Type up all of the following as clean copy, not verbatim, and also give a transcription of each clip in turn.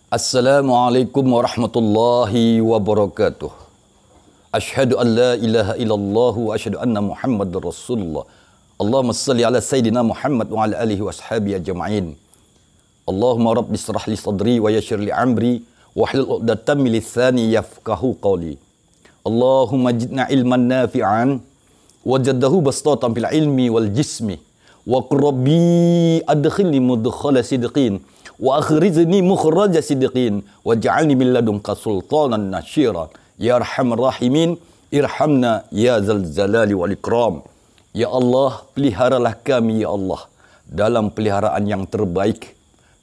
Assalamualaikum warahmatullahi wabarakatuh. Asyhadu an la ilaha illallah wa asyhadu anna Muhammadar Rasulullah. Allahumma salli ala Sayyidina Muhammad wa ala alihi wa ashabihi ajma'in. Allahumma rabbi israh li sadri wa yassir li amri wa hlul 'uqdatam min lisani yafqahu qawli. Allahumma zidna ilman nafi'an wajadahu bastatan fil ilmi wal jismi wa rabbi adkhilni mudkhala sidqin wa akhrizni mukhraja sidqin waj'alni min ladunka sultanan nasyira ya arhamar rahimin irhamna ya zal jalali wal ikram. Ya Allah, peliharalah kami ya Allah dalam peliharaan yang terbaik.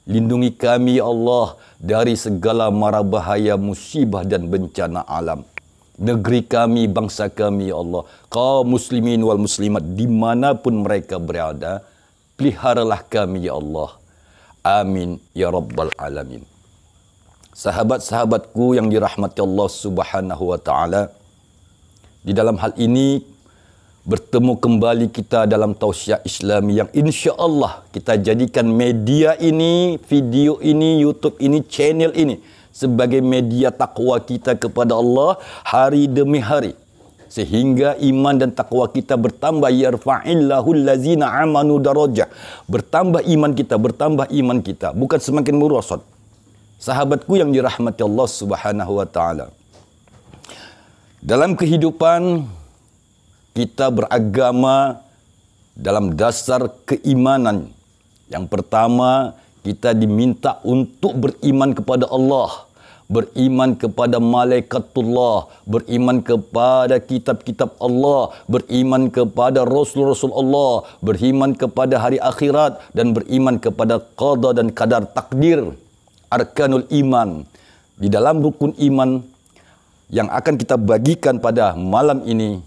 Lindungi kami ya Allah dari segala mara bahaya, musibah dan bencana alam. Negeri kami, bangsa kami ya Allah, kaum muslimin wal muslimat dimanapun mereka berada, peliharalah kami ya Allah. Amin ya rabbal alamin. Sahabat-sahabatku yang dirahmati Allah Subhanahu wa taala, di dalam hal ini bertemu kembali kita dalam tausiah Islami yang insya-Allah kita jadikan media ini, video ini, YouTube ini, channel ini sebagai media takwa kita kepada Allah hari demi hari, sehingga iman dan takwa kita bertambah. Yarfa'illahu allazina amanu darajah. Bertambah iman kita, bukan semakin merosot. Sahabatku yang dirahmati Allah Subhanahu wa taala, dalam kehidupan kita beragama dalam dasar keimanan. Yang pertama, kita diminta untuk beriman kepada Allah, beriman kepada malaikatullah, beriman kepada kitab-kitab Allah, beriman kepada rasul-rasul Allah, beriman kepada hari akhirat, dan beriman kepada qada dan qadar takdir. Arkanul iman. Di dalam rukun iman yang akan kita bagikan pada malam ini,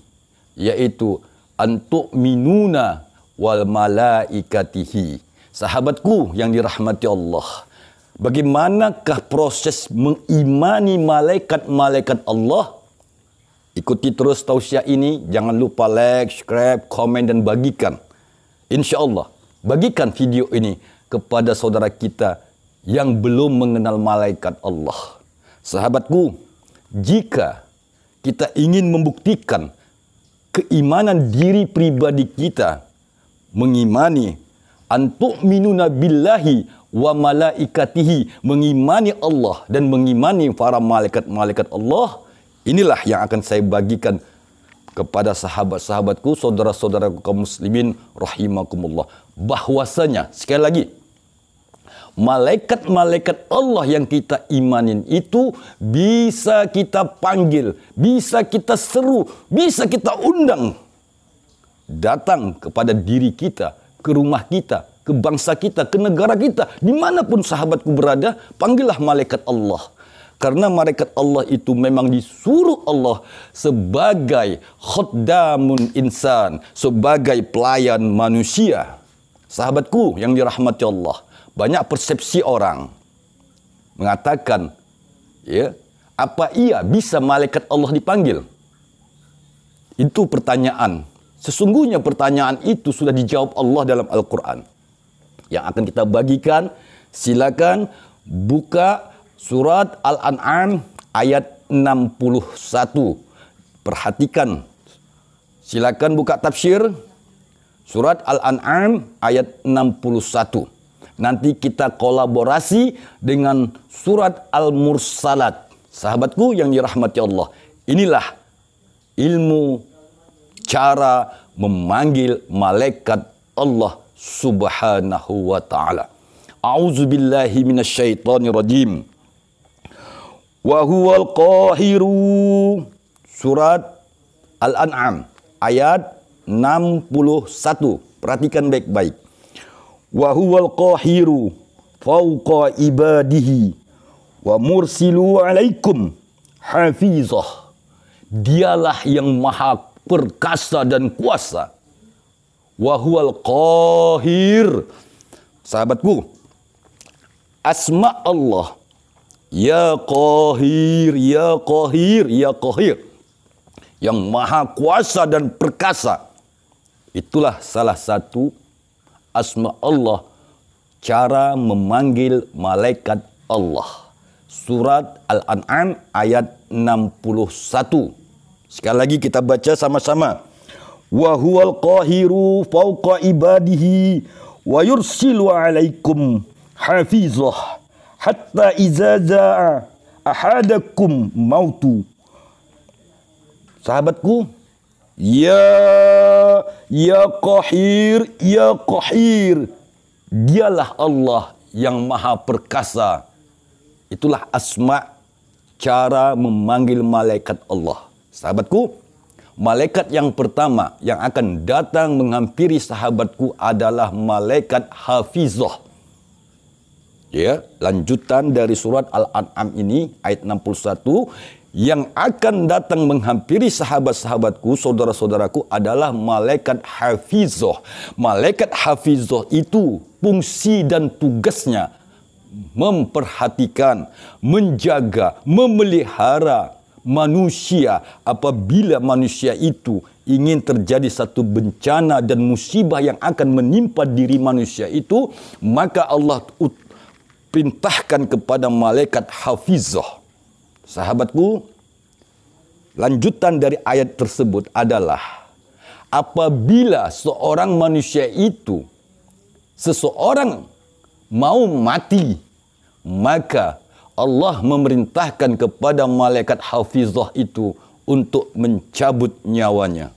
yaitu antu'minuna wal malaikatihi. Sahabatku yang dirahmati Allah, bagaimanakah proses mengimani malaikat-malaikat Allah? Ikuti terus tausiah ini. Jangan lupa like, subscribe, komen dan bagikan. InsyaAllah, bagikan video ini kepada saudara kita yang belum mengenal malaikat Allah. Sahabatku, jika kita ingin membuktikan keimanan diri pribadi kita, mengimani antu'minuna billahi wa malaikatihi, mengimani Allah dan mengimani para malaikat-malaikat Allah, inilah yang akan saya bagikan kepada sahabat-sahabatku, saudara-saudaraku kaum muslimin rahimakumullah, bahwasanya sekali lagi, malaikat-malaikat Allah yang kita imanin itu bisa kita panggil, bisa kita seru, bisa kita undang datang kepada diri kita, ke rumah kita, ke bangsa kita, ke negara kita, dimanapun sahabatku berada, panggillah malaikat Allah. Karena malaikat Allah itu memang disuruh Allah sebagai khaddamun insan, sebagai pelayan manusia. Sahabatku yang dirahmati Allah, banyak persepsi orang mengatakan, ya, apa iya bisa malaikat Allah dipanggil? Itu pertanyaan. Sesungguhnya pertanyaan itu sudah dijawab Allah dalam Al-Quran. Yang akan kita bagikan, silakan buka surat Al-An'am ayat 61. Perhatikan. Silakan buka tafsir surat Al-An'am ayat 61. Nanti kita kolaborasi dengan surat Al-Mursalat. Sahabatku yang dirahmati Allah, inilah ilmu cara memanggil malaikat Allah Subhanahu wa ta'ala. A'udzubillahi minasyaitonir rajim. Wa huwal qahiru. Surat Al-An'am ayat 61. Perhatikan baik-baik. Wa huwal qahiru fawqa ibadihi wa mursilu alaikum hafizah. Dialah yang maha perkasa dan kuasa. Wa huwal qahir. Sahabatku, asma Allah, ya qahir, ya qahir, ya qahir, yang maha kuasa dan perkasa. Itulah salah satu asma Allah, cara memanggil malaikat Allah. surat Al-An'am ayat 61. Sekali lagi kita baca sama-sama. Wa huwal qahiru fawqa ibadihi wa yursilu alaikum hafizah hatta iza jaa ahadakum mautu. Sahabatku, ya qahir, ya qahir. Dialah Allah yang maha perkasa. Itulah asma, cara memanggil malaikat Allah. Sahabatku, malaikat yang pertama yang akan datang menghampiri sahabatku adalah malaikat hafizah. Ya, lanjutan dari surat Al-An'am ini ayat 61, yang akan datang menghampiri sahabat-sahabatku, saudara-saudaraku, adalah malaikat hafizah. Malaikat hafizah itu fungsi dan tugasnya memperhatikan, menjaga, memelihara manusia. Apabila manusia itu ingin terjadi satu bencana dan musibah yang akan menimpa diri manusia itu, maka Allah perintahkan kepada malaikat hafizah. Sahabatku, lanjutan dari ayat tersebut adalah apabila seorang manusia itu, seseorang mau mati, maka Allah memerintahkan kepada malaikat hafizah itu untuk mencabut nyawanya.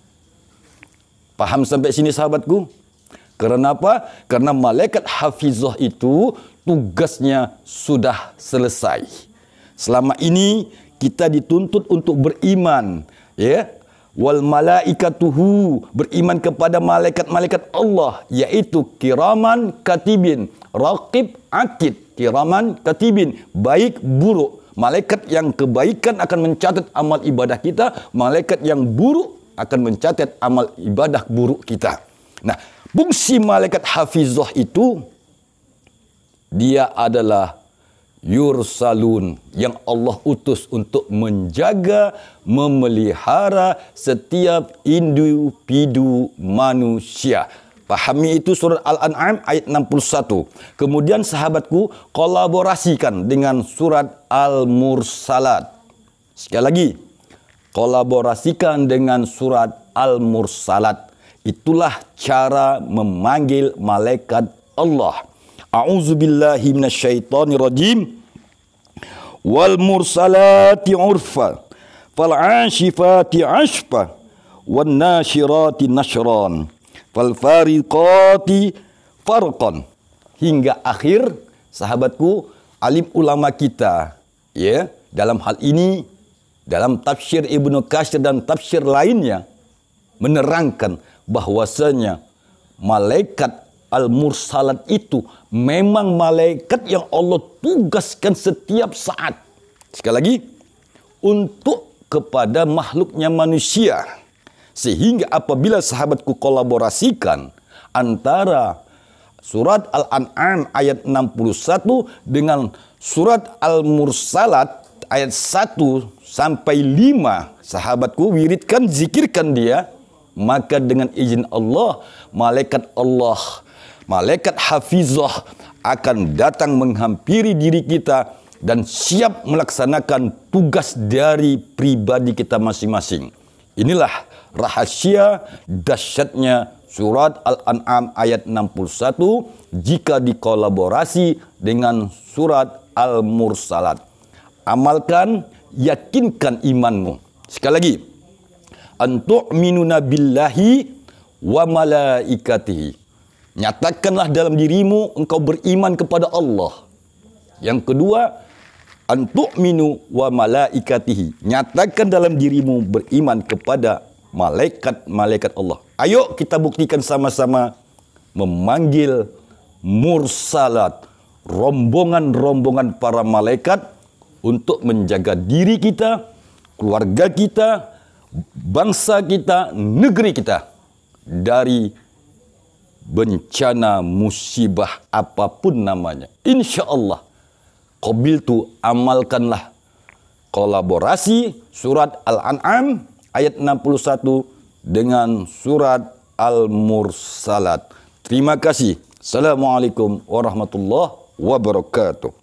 Paham sampai sini sahabatku? Kenapa? Karena malaikat hafizah itu tugasnya sudah selesai. Selama ini kita dituntut untuk beriman, ya. Wal malaikatuhu, beriman kepada malaikat-malaikat Allah, yaitu kiraman katibin, raqib atid, kiraman katibin, baik buruk. Malaikat yang kebaikan akan mencatat amal ibadah kita, malaikat yang buruk akan mencatat amal ibadah buruk kita. Nah, fungsi malaikat hafizah itu, dia adalah yursalun, yang Allah utus untuk menjaga, memelihara setiap individu manusia. Pahami itu surat Al-An'am ayat 61. Kemudian sahabatku, kolaborasikan dengan surat Al-Mursalat. Sekali lagi, kolaborasikan dengan surat Al-Mursalat. Itulah cara memanggil malaikat Allah. A'udzubillahi minasyaitonirrajim. Wal mursalati urfa, fal 'ashifati 'ashfa, wan nasyirati nashran, fal fariqati farqan. Hingga akhir, sahabatku, alim ulama kita, ya, dalam hal ini dalam tafsir Ibnu Katsir dan tafsir lainnya menerangkan bahwasanya malaikat Al-Mursalat itu memang malaikat yang Allah tugaskan setiap saat. Sekali lagi, untuk kepada makhluknya manusia. Sehingga apabila sahabatku kolaborasikan antara surat Al-An'am ayat 61 dengan surat Al-Mursalat ayat 1 sampai 5, sahabatku wiridkan, zikirkan dia, maka dengan izin Allah, malaikat hafizah akan datang menghampiri diri kita dan siap melaksanakan tugas dari pribadi kita masing-masing. Inilah rahasia dahsyatnya surat Al-An'am ayat 61 jika dikolaborasi dengan surat Al-Mursalat. Amalkan, yakinkan imanmu. Sekali lagi, antu'minuna billahi wa malaikatihi. Nyatakanlah dalam dirimu engkau beriman kepada Allah. Yang kedua, antu'minu wa malaikatihi. Nyatakan dalam dirimu beriman kepada malaikat-malaikat Allah. Ayo kita buktikan sama-sama memanggil mursalat, rombongan-rombongan para malaikat untuk menjaga diri kita, keluarga kita, bangsa kita, negeri kita dari bencana musibah apapun namanya. Insya Allah, qabiltu, amalkanlah kolaborasi surat Al-An'am ayat 61 dengan surat Al-Mursalat. Terima kasih. Assalamualaikum warahmatullahi wabarakatuh.